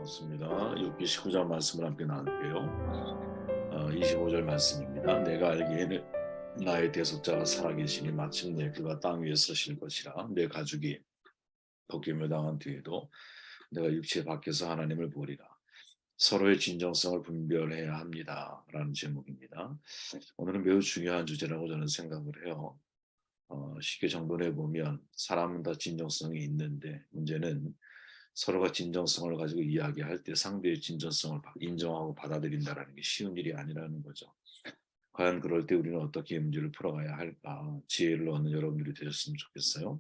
반갑습니다. 욥기 19장 말씀을 함께 나눌게요. 25절 말씀입니다. 내가 알기에는 나의 대속자가 살아계시니 마침내 그가 땅 위에 서실 것이라. 내 가죽이 벗김을 당한 뒤에도 내가 육체 밖에서 하나님을 보리라. 서로의 진정성을 분별해야 합니다. 라는 제목입니다. 오늘은 매우 중요한 주제라고 저는 생각을 해요. 쉽게 정돈해 보면 사람은 다 진정성이 있는데 문제는 서로가 진정성을 가지고 이야기할 때 상대의 진정성을 인정하고 받아들인다는 게 쉬운 일이 아니라는 거죠. 과연 그럴 때 우리는 어떻게 문제를 풀어가야 할까? 지혜를 얻는 여러분들이 되셨으면 좋겠어요.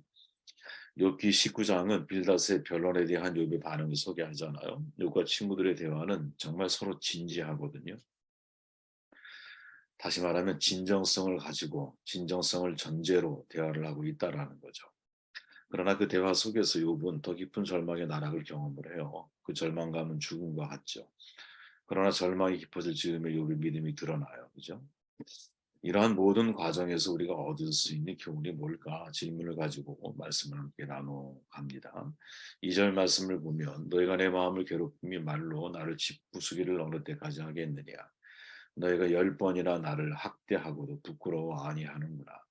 욥기 19장은 빌닷의 변론에 대한 욥의 반응을 소개하잖아요. 욥과 친구들의 대화는 정말 서로 진지하거든요. 다시 말하면 진정성을 가지고 진정성을 전제로 대화를 하고 있다라는 거죠. 그러나 그 대화 속에서 욥은 더 깊은 절망의 나락을 경험을 해요. 그 절망감은 죽음과 같죠. 그러나 절망이 깊어질 즈음에 욥의 믿음이 드러나요. 그죠? 이러한 모든 과정에서 우리가 얻을 수 있는 교훈이 뭘까 질문을 가지고 말씀을 함께 나눠갑니다. 2절 말씀을 보면 너희가 내 마음을 괴롭힘이 말로 나를 짓부수기를 어느 때까지 하겠느냐. 너희가 10번이나 나를 학대하고도 부끄러워 아니하는구나.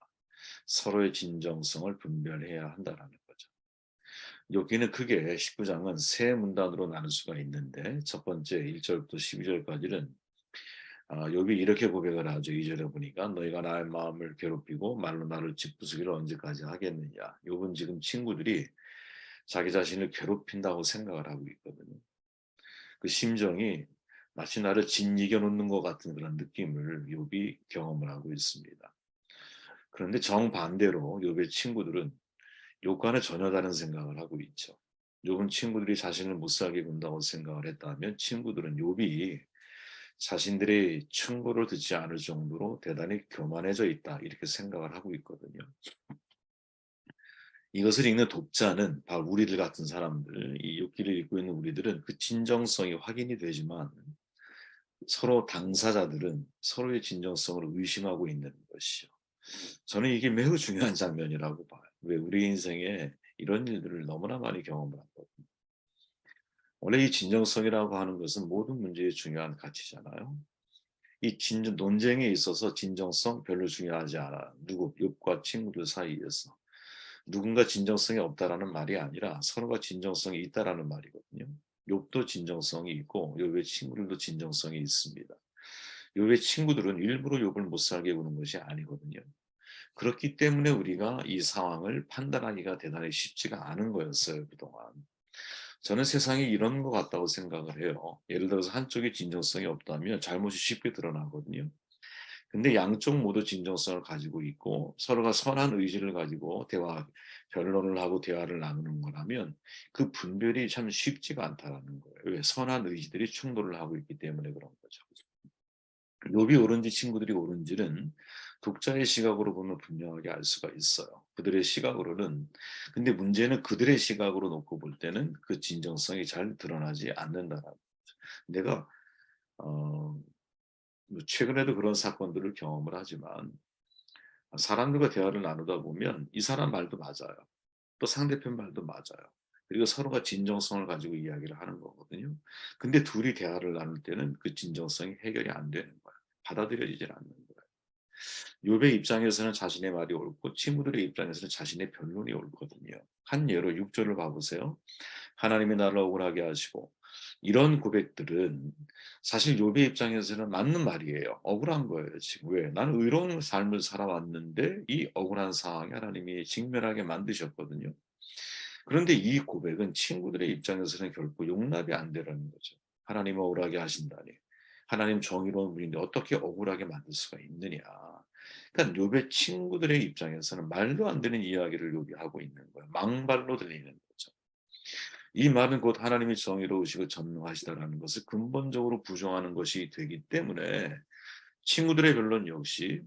서로의 진정성을 분별해야 한다라는 거죠. 여기는 크게 19장은 세 문단으로 나눌 수가 있는데 첫 번째 1절부터 12절까지는 욥이 이렇게 고백을 하죠. 2절에 보니까 너희가 나의 마음을 괴롭히고 말로 나를 짓부수기를 언제까지 하겠느냐. 욥은 지금 친구들이 자기 자신을 괴롭힌다고 생각을 하고 있거든요. 그 심정이 마치 나를 짓이겨 놓는 것 같은 그런 느낌을 욥이 경험을 하고 있습니다. 그런데 정반대로 욥의 친구들은 욥과는 전혀 다른 생각을 하고 있죠. 욥은 친구들이 자신을 못 살게 군다고 생각을 했다면 친구들은 욥이 자신들의 충고를 듣지 않을 정도로 대단히 교만해져 있다 이렇게 생각을 하고 있거든요. 이것을 읽는 독자는 바로 우리들 같은 사람들, 이 욥기를 읽고 있는 우리들은 그 진정성이 확인이 되지만 서로 당사자들은 서로의 진정성을 의심하고 있는 것이요. 저는 이게 매우 중요한 장면이라고 봐요. 왜 우리 인생에 이런 일들을 너무나 많이 경험을 하거든요. 원래 이 진정성이라고 하는 것은 모든 문제의 중요한 가치잖아요. 이 논쟁에 있어서 진정성 별로 중요하지 않아. 누구, 욥과 친구들 사이에서. 누군가 진정성이 없다라는 말이 아니라 서로가 진정성이 있다라는 말이거든요. 욥도 진정성이 있고 욥의 친구들도 진정성이 있습니다. 욥의 친구들은 일부러 욥을 못 살게 구는 것이 아니거든요. 그렇기 때문에 우리가 이 상황을 판단하기가 대단히 쉽지가 않은 거였어요, 그동안. 저는 세상이 이런 것 같다고 생각을 해요. 예를 들어서 한쪽이 진정성이 없다면 잘못이 쉽게 드러나거든요. 근데 양쪽 모두 진정성을 가지고 있고 서로가 선한 의지를 가지고 변론을 하고 대화를 나누는 거라면 그 분별이 참 쉽지가 않다라는 거예요. 왜? 선한 의지들이 충돌을 하고 있기 때문에 그런 거죠. 욥이 옳은지 친구들이 옳은지는 독자의 시각으로 보면 분명하게 알 수가 있어요. 그들의 시각으로는. 근데 문제는 그들의 시각으로 놓고 볼 때는 그 진정성이 잘 드러나지 않는다라는 거죠. 내가 어, 뭐 최근에도 그런 사건들을 경험을 하지만 사람들과 대화를 나누다 보면 이 사람 말도 맞아요. 또 상대편 말도 맞아요. 그리고 서로가 진정성을 가지고 이야기를 하는 거거든요. 근데 둘이 대화를 나눌 때는 그 진정성이 해결이 안 되는 거예요. 받아들여지질 않는 거예요. 욥의 입장에서는 자신의 말이 옳고 친구들의 입장에서는 자신의 변론이 옳거든요. 한 예로 6절을 봐보세요. 하나님이 나를 억울하게 하시고 이런 고백들은 사실 욥의 입장에서는 맞는 말이에요. 억울한 거예요. 지금 왜? 나는 의로운 삶을 살아왔는데 이 억울한 상황에 하나님이 직면하게 만드셨거든요. 그런데 이 고백은 친구들의 입장에서는 결코 용납이 안 되라는 거죠. 하나님 억울하게 하신다니. 하나님 정의로운 분인데 어떻게 억울하게 만들 수가 있느냐. 그러니까 욥의 친구들의 입장에서는 말도 안 되는 이야기를 욥이 하고 있는 거예요. 망발로 들리는 거죠. 이 말은 곧 하나님이 정의로우시고 전능하시다라는 것을 근본적으로 부정하는 것이 되기 때문에 친구들의 변론 역시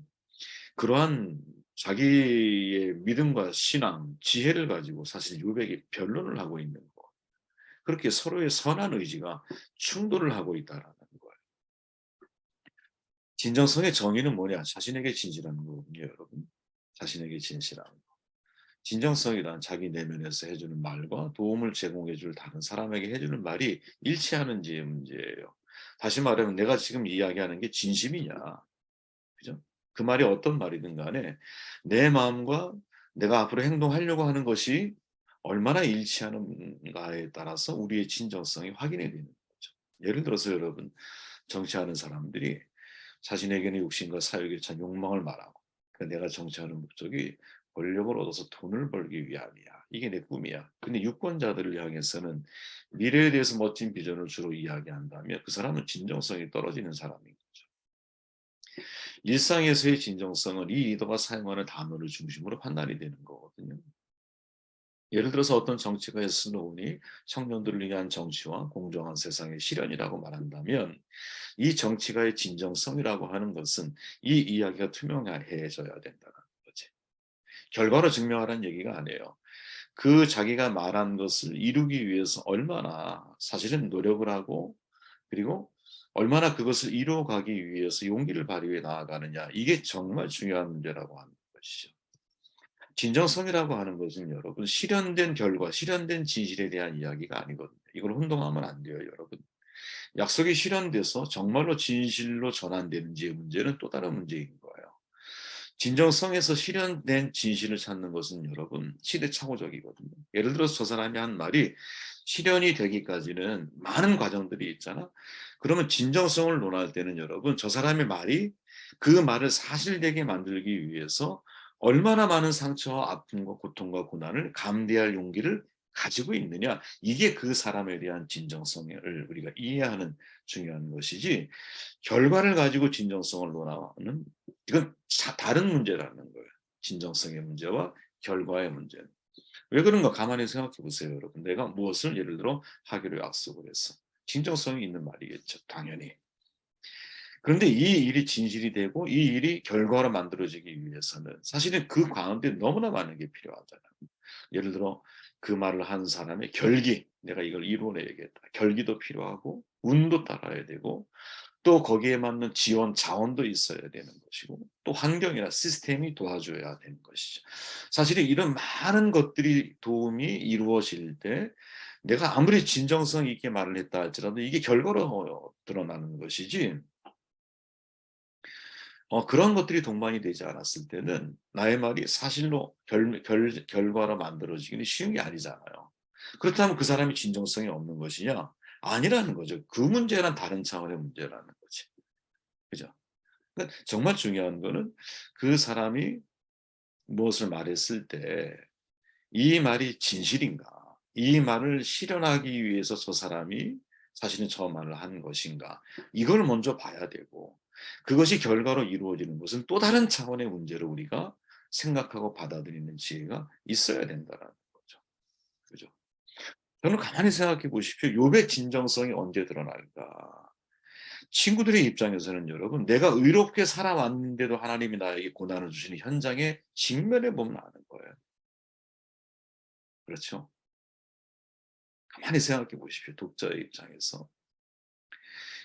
그러한 자기의 믿음과 신앙, 지혜를 가지고 사실 욥에게 변론을 하고 있는 거. 그렇게 서로의 선한 의지가 충돌을 하고 있다라는 거예요. 진정성의 정의는 뭐냐? 자신에게 진실하는 거거든요, 여러분. 자신에게 진실하는 거. 진정성이란 자기 내면에서 해주는 말과 도움을 제공해 줄 다른 사람에게 해주는 말이 일치하는지의 문제예요. 다시 말하면 내가 지금 이야기하는 게 진심이냐. 그죠? 그 말이 어떤 말이든 간에 내 마음과 내가 앞으로 행동하려고 하는 것이 얼마나 일치하는가에 따라서 우리의 진정성이 확인이 되는 거죠. 예를 들어서 여러분, 정치하는 사람들이 자신에게는 욕심과 사욕에 찬 욕망을 말하고, 그러니까 내가 정치하는 목적이 권력을 얻어서 돈을 벌기 위함이야. 이게 내 꿈이야. 근데 유권자들을 향해서는 미래에 대해서 멋진 비전을 주로 이야기한다면 그 사람은 진정성이 떨어지는 사람인 거죠. 일상에서의 진정성은 이 리더가 사용하는 단어를 중심으로 판단이 되는 거거든요. 예를 들어서 어떤 정치가의 슬로건이 청년들을 위한 정치와 공정한 세상의 실현이라고 말한다면 이 정치가의 진정성이라고 하는 것은 이 이야기가 투명해져야 된다는 거지. 결과로 증명하라는 얘기가 아니에요. 그 자기가 말한 것을 이루기 위해서 얼마나 사실은 노력을 하고 그리고 얼마나 그것을 이루어가기 위해서 용기를 발휘해 나아가느냐. 이게 정말 중요한 문제라고 하는 것이죠. 진정성이라고 하는 것은 여러분 실현된 결과, 실현된 진실에 대한 이야기가 아니거든요. 이걸 혼동하면 안 돼요, 여러분. 약속이 실현돼서 정말로 진실로 전환되는지의 문제는 또 다른 문제인 거예요. 진정성에서 실현된 진실을 찾는 것은 여러분 시대착오적이거든요. 예를 들어서 저 사람이 한 말이 실현이 되기까지는 많은 과정들이 있잖아. 그러면 진정성을 논할 때는 여러분 저 사람의 말이 그 말을 사실되게 만들기 위해서 얼마나 많은 상처와 아픔과 고통과 고난을 감내할 용기를 가지고 있느냐. 이게 그 사람에 대한 진정성을 우리가 이해하는 중요한 것이지 결과를 가지고 진정성을 논하는 이건 다른 문제라는 거예요. 진정성의 문제와 결과의 문제는. 왜 그런가 가만히 생각해 보세요, 여러분. 내가 무엇을 예를 들어 하기로 약속을 했어. 진정성이 있는 말이겠죠, 당연히. 그런데 이 일이 진실이 되고 이 일이 결과로 만들어지기 위해서는 사실은 그 가운데 너무나 많은 게 필요하잖아요. 예를 들어 그 말을 한 사람의 결기, 내가 이걸 이뤄내야겠다. 결기도 필요하고 운도 따라야 되고 또 거기에 맞는 지원, 자원도 있어야 되는 것이고 또 환경이나 시스템이 도와줘야 되는 것이죠. 사실은 이런 많은 것들이 도움이 이루어질 때 내가 아무리 진정성 있게 말을 했다 할지라도 이게 결과로 드러나는 것이지 그런 것들이 동반이 되지 않았을 때는 나의 말이 사실로 결과로 만들어지기는 쉬운 게 아니잖아요. 그렇다면 그 사람이 진정성이 없는 것이냐? 아니라는 거죠. 그 문제는 다른 차원의 문제라는 거지. 그죠? 그러니까 정말 중요한 거는 그 사람이 무엇을 말했을 때 이 말이 진실인가? 이 말을 실현하기 위해서 저 사람이 사실은 저 말을 한 것인가? 이걸 먼저 봐야 되고 그것이 결과로 이루어지는 것은 또 다른 차원의 문제를 우리가 생각하고 받아들이는 지혜가 있어야 된다는 거죠. 그죠? 저는 가만히 생각해 보십시오. 욥의 진정성이 언제 드러날까? 친구들의 입장에서는 여러분 내가 의롭게 살아왔는데도 하나님이 나에게 고난을 주시는 현장에 직면해 보면 아는 거예요. 그렇죠? 가만히 생각해 보십시오. 독자의 입장에서.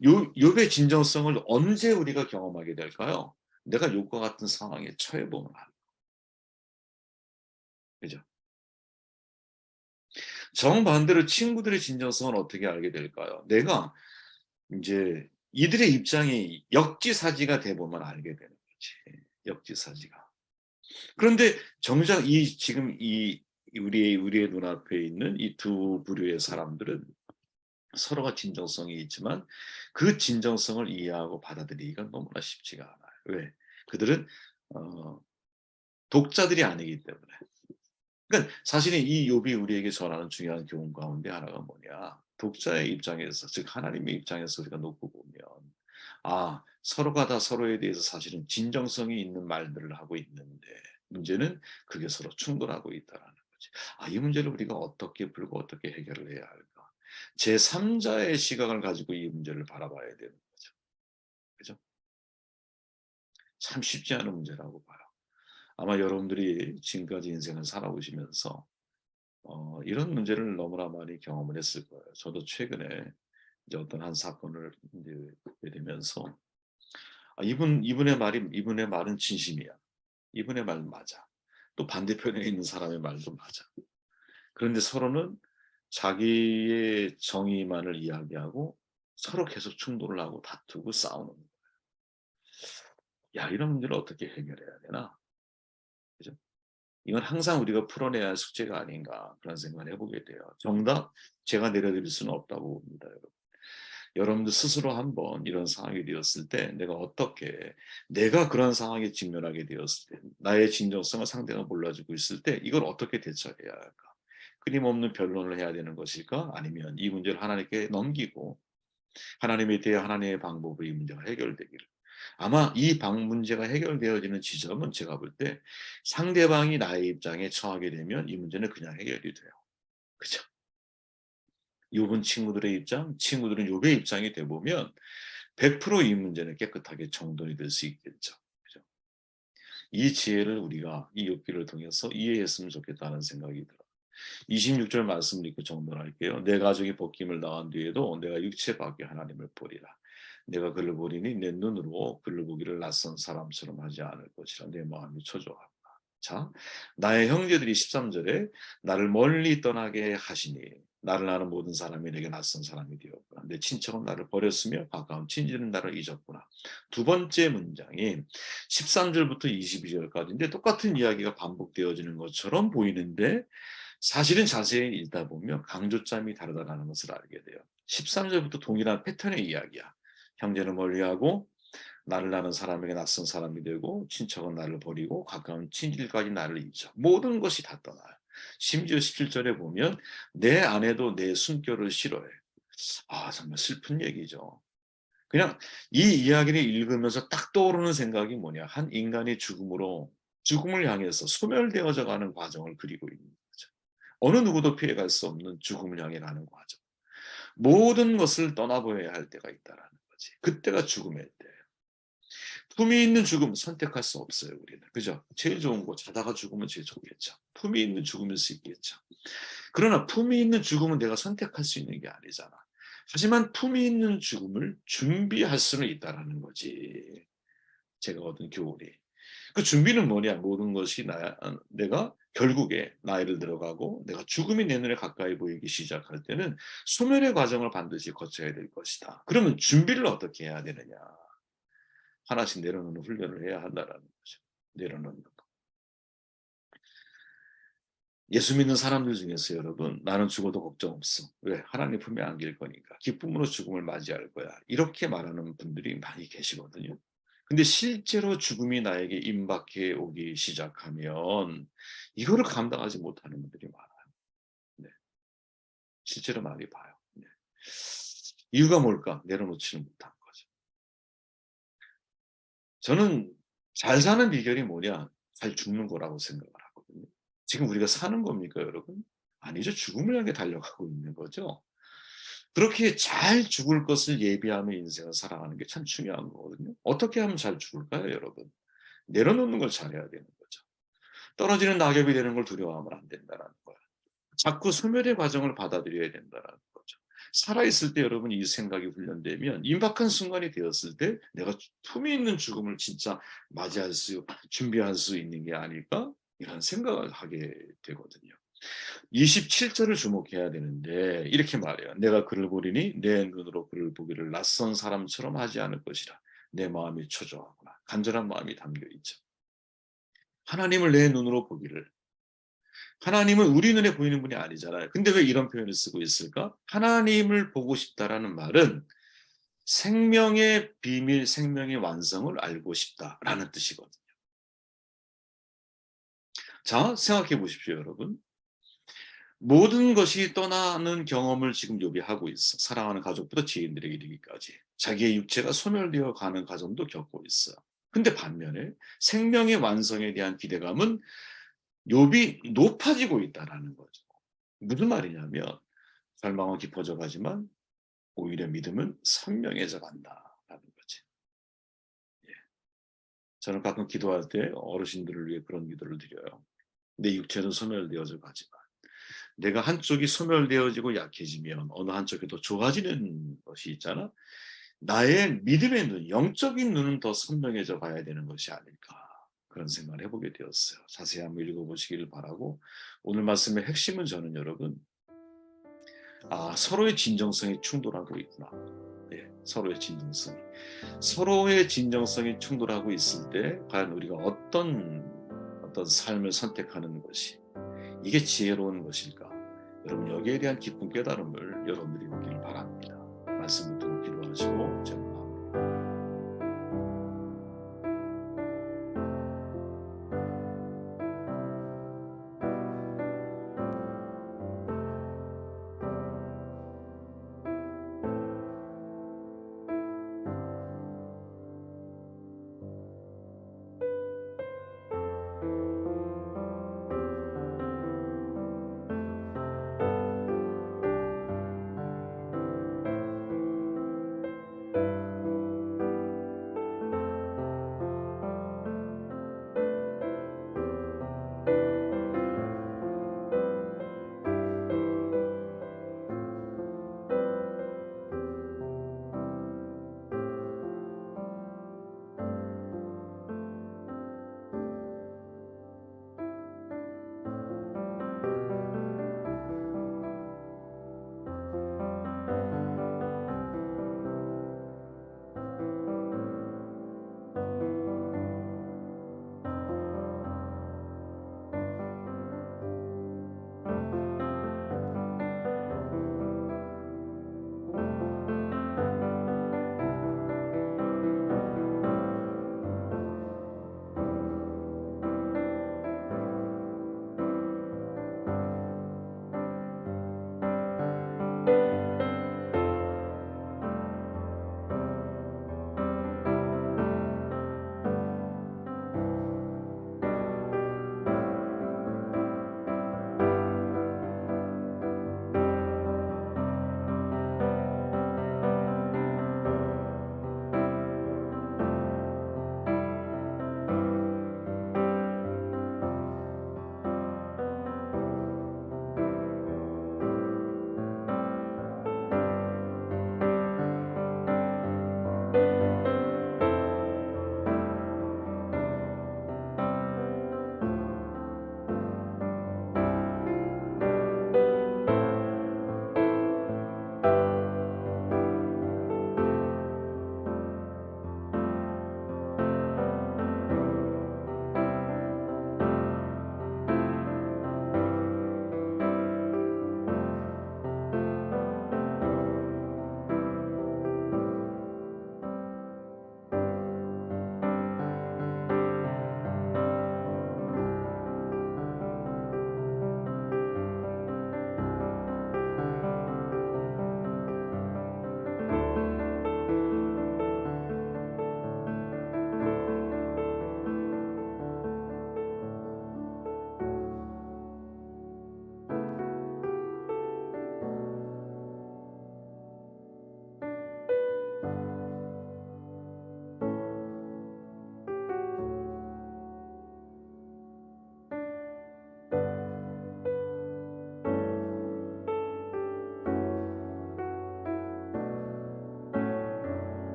욥의 진정성을 언제 우리가 경험하게 될까요? 내가 욥과 같은 상황에 처해 보면 아는 거죠. 정반대로 친구들의 진정성을 어떻게 알게 될까요? 내가 이제 이들의 입장이 역지사지가 돼 보면 알게 되는 거지. 역지사지가. 그런데 정작 지금 우리의 눈앞에 있는 이 두 부류의 사람들은 서로가 진정성이 있지만 그 진정성을 이해하고 받아들이기가 너무나 쉽지가 않아요. 왜? 그들은 어 독자들이 아니기 때문에. 그러니까 사실은 이 욥이 우리에게 전하는 중요한 교훈 가운데 하나가 뭐냐. 독자의 입장에서 즉 하나님의 입장에서 우리가 놓고 보면 서로가 다 서로에 대해서 사실은 진정성이 있는 말들을 하고 있는데 문제는 그게 서로 충돌하고 있다라는 거지. 이 문제를 우리가 어떻게 풀고 어떻게 해결을 해야 할까? 제3자의 시각을 가지고 이 문제를 바라봐야 되는 거죠. 그죠? 참 쉽지 않은 문제라고 봐요. 아마 여러분들이 지금까지 인생을 살아오시면서 이런 문제를 너무나 많이 경험을 했을 거예요. 저도 최근에 이제 어떤 한 사건을 이제 겪게 되면서 이분의 말은 진심이야. 이분의 말은 맞아. 또 반대편에 있는 사람의 말도 맞아. 그런데 서로는 자기의 정의만을 이야기하고 서로 계속 충돌을 하고 다투고 싸우는 거야. 야, 이런 문제를 어떻게 해결해야 되나? 그죠? 이건 항상 우리가 풀어내야 할 숙제가 아닌가 그런 생각을 해보게 돼요. 정답 제가 내려드릴 수는 없다고 봅니다, 여러분. 여러분들 스스로 한번 이런 상황이 되었을 때 내가 어떻게 내가 그런 상황에 직면하게 되었을 때 나의 진정성을 상대가 몰라주고 있을 때 이걸 어떻게 대처해야 할까? 끊임없는 변론을 해야 되는 것일까? 아니면 이 문제를 하나님께 넘기고 하나님에 대해 하나님의 방법으로 이 문제가 해결되기를. 아마 이 문제가 해결되어지는 지점은 제가 볼 때 상대방이 나의 입장에 처하게 되면 이 문제는 그냥 해결이 돼요. 그죠? 욥은 친구들의 입장, 친구들은 욥의 입장이 돼 보면 100%이 문제는 깨끗하게 정돈이 될 수 있겠죠. 그죠? 이 지혜를 우리가 이 욥기를 통해서 이해했으면 좋겠다는 생각이 들어요. 26절 말씀을 읽고 정돈할게요. 내 가족이 벗김을 당한 뒤에도 내가 육체밖에 하나님을 보리라. 내가 그를 보리니 내 눈으로 그를 보기를 낯선 사람처럼 하지 않을 것이라. 내 마음이 초조하구나. 자, 나의 형제들이 13절에 나를 멀리 떠나게 하시니 나를 아는 모든 사람이 내게 낯선 사람이 되었구나. 내 친척은 나를 버렸으며 가까운 친지는 나를 잊었구나. 두 번째 문장이 13절부터 22절까지인데 똑같은 이야기가 반복되어지는 것처럼 보이는데 사실은 자세히 읽다 보면 강조점이 다르다는 것을 알게 돼요. 13절부터 동일한 패턴의 이야기야. 형제는 멀리하고 나를 아는 사람에게 낯선 사람이 되고 친척은 나를 버리고 가까운 친질까지 나를 잊어. 모든 것이 다 떠나요. 심지어 17절에 보면 내 아내도 내 숨결을 싫어해. 아, 정말 슬픈 얘기죠. 그냥 이 이야기를 읽으면서 딱 떠오르는 생각이 뭐냐. 한 인간이 죽음을 향해서 소멸되어져 가는 과정을 그리고 있는 거죠. 어느 누구도 피해갈 수 없는 죽음을 향해 가는 과정. 모든 것을 떠나보아야 할 때가 있다라는 거지. 그때가 죽음의 때예요. 품이 있는 죽음 선택할 수 없어요, 우리는. 그죠? 제일 좋은 거 자다가 죽으면 제일 좋겠죠. 품이 있는 죽음일 수 있겠죠. 그러나 품이 있는 죽음은 내가 선택할 수 있는 게 아니잖아. 하지만 품이 있는 죽음을 준비할 수는 있다라는 거지. 제가 얻은 교훈이. 그 준비는 뭐냐? 모든 것이 내가 결국에 나이를 들어가고 내가 죽음이 내 눈에 가까이 보이기 시작할 때는 소멸의 과정을 반드시 거쳐야 될 것이다. 그러면 준비를 어떻게 해야 되느냐? 하나씩 내려놓는 훈련을 해야 한다라는 거죠. 내려놓는 거. 예수 믿는 사람들 중에서 여러분, 나는 죽어도 걱정 없어. 왜? 하나님 품에 안길 거니까. 기쁨으로 죽음을 맞이할 거야. 이렇게 말하는 분들이 많이 계시거든요. 근데 실제로 죽음이 나에게 임박해 오기 시작하면 이거를 감당하지 못하는 분들이 많아요. 네. 실제로 많이 봐요. 네. 이유가 뭘까? 내려놓지를 못한 거죠. 저는 잘 사는 비결이 뭐냐? 잘 죽는 거라고 생각을 하거든요. 지금 우리가 사는 겁니까, 여러분? 아니죠. 죽음을 향해 달려가고 있는 거죠. 그렇게 잘 죽을 것을 예비하며 인생을 살아가는 게 참 중요한 거거든요. 어떻게 하면 잘 죽을까요, 여러분? 내려놓는 걸 잘해야 되는 거죠. 떨어지는 낙엽이 되는 걸 두려워하면 안 된다는 거예요. 자꾸 소멸의 과정을 받아들여야 된다는 거죠. 살아있을 때 여러분 이 생각이 훈련되면 임박한 순간이 되었을 때 내가 품이 있는 죽음을 진짜 맞이할 수, 준비할 수 있는 게 아닐까? 이런 생각을 하게 되거든요. 27절을 주목해야 되는데 이렇게 말해요. 내가 그를 보리니 내 눈으로 그를 보기를 낯선 사람처럼 하지 않을 것이라. 내 마음이 초조하구나. 간절한 마음이 담겨 있죠. 하나님을 내 눈으로 보기를. 하나님은 우리 눈에 보이는 분이 아니잖아요. 근데 왜 이런 표현을 쓰고 있을까? 하나님을 보고 싶다라는 말은 생명의 비밀, 생명의 완성을 알고 싶다라는 뜻이거든요. 자, 생각해 보십시오, 여러분. 모든 것이 떠나는 경험을 지금 욥이 하고 있어. 사랑하는 가족부터 지인들에게 이르기까지. 자기의 육체가 소멸되어 가는 과정도 겪고 있어요. 근데 반면에 생명의 완성에 대한 기대감은 욥이 높아지고 있다라는 거죠. 무슨 말이냐면 절망은 깊어져 가지만 오히려 믿음은 선명해져 간다라는 거지. 예. 저는 가끔 기도할 때 어르신들을 위해 그런 기도를 드려요. 내 육체는 소멸되어져 가지만 내가 한쪽이 소멸되어지고 약해지면 어느 한쪽이 더 좋아지는 것이 있잖아. 나의 믿음의 눈, 영적인 눈은 더 선명해져 가야 되는 것이 아닐까 그런 생각을 해보게 되었어요. 자세히 한번 읽어보시기를 바라고, 오늘 말씀의 핵심은 저는 여러분, 서로의 진정성이 충돌하고 있구나. 예, 서로의 진정성이 충돌하고 있을 때 과연 우리가 어떤 삶을 선택하는 것이 이게 지혜로운 것일까? 여러분, 여기에 대한 깊은 깨달음을 여러분들이 얻기를 바랍니다. 말씀을 듣고 기도하시고